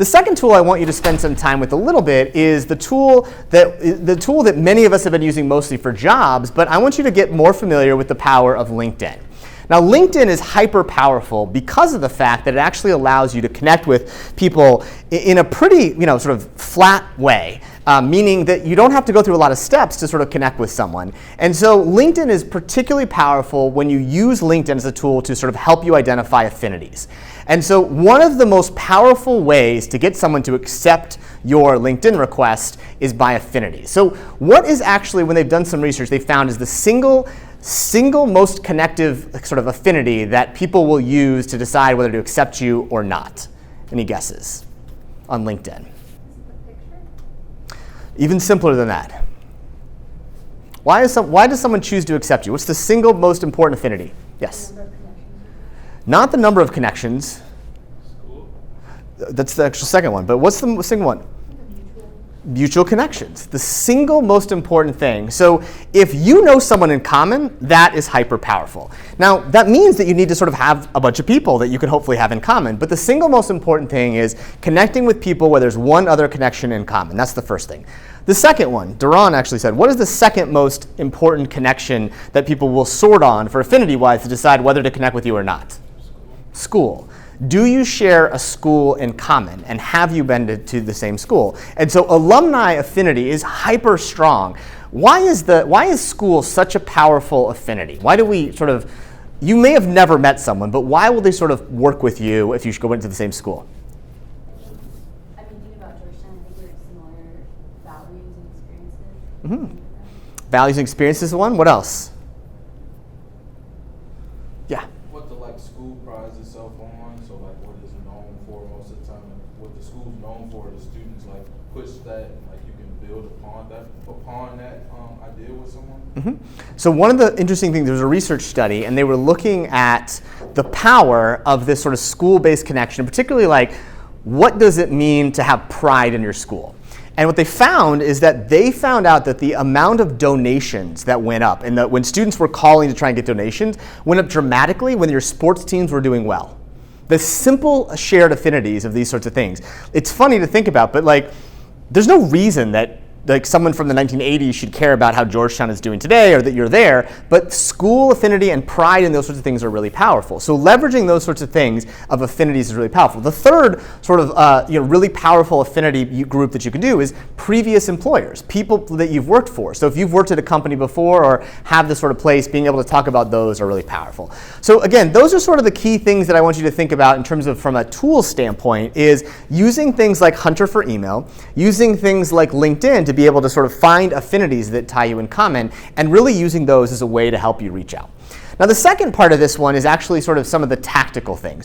The second tool I want you to spend some time with a little bit is the tool that many of us have been using mostly for jobs, but I want you to get more familiar with the power of LinkedIn. Now, LinkedIn is hyper powerful because of the fact that it actually allows you to connect with people in a pretty, sort of flat way, meaning that you don't have to go through a lot of steps to sort of connect with someone. And so LinkedIn is particularly powerful when you use LinkedIn as a tool to sort of help you identify affinities. And so one of the most powerful ways to get someone to accept your LinkedIn request is by affinity. So what is actually, when they've done some research, they found is the single most connective sort of affinity that people will use to decide whether to accept you or not. Any guesses on LinkedIn? Even simpler than that. Why does someone choose to accept you? What's the single most important affinity? Yes? Not the number of connections. School. That's the actual second one. But what's the second one? Mutual connections, the single most important thing. So if you know someone in common, that is hyper powerful. Now, that means that you need to sort of have a bunch of people that you can hopefully have in common. But the single most important thing is connecting with people where there's one other connection in common. That's the first thing. The second one, Duran actually said, what is the second most important connection that people will sort on for affinity-wise to decide whether to connect with you or not? School. Do you share a school in common, and have you been to the same school? And so alumni affinity is hyper strong. Why is school such a powerful affinity? Why do we sort of, you may have never met someone, but why will they sort of work with you if you go into the same school? I've been thinking about Georgetown. I think we have similar values and experiences. Mm-hmm. Values and experiences is one. What else? Yeah. What the school prides itself on, so what is known for most of the time, and what the school's known for, the students push that, and you can build upon that idea with someone. Mm-hmm. So one of the interesting things, there was a research study, and they were looking at the power of this sort of school-based connection, particularly what does it mean to have pride in your school? And what they found is that they found out that the amount of donations that went up, and that when students were calling to try and get donations, went up dramatically when your sports teams were doing well. The simple shared affinities of these sorts of things. It's funny to think about, but there's no reason that someone from the 1980s should care about how Georgetown is doing today or that you're there, but school affinity and pride and those sorts of things are really powerful. So leveraging those sorts of things of affinities is really powerful. The third sort of really powerful affinity group that you can do is previous employers, people that you've worked for. So if you've worked at a company before or have this sort of place, being able to talk about those are really powerful. So again, those are sort of the key things that I want you to think about in terms of from a tool standpoint is using things like Hunter for email, using things like LinkedIn to be able to sort of find affinities that tie you in common, and really using those as a way to help you reach out. Now, the second part of this one is actually sort of some of the tactical things.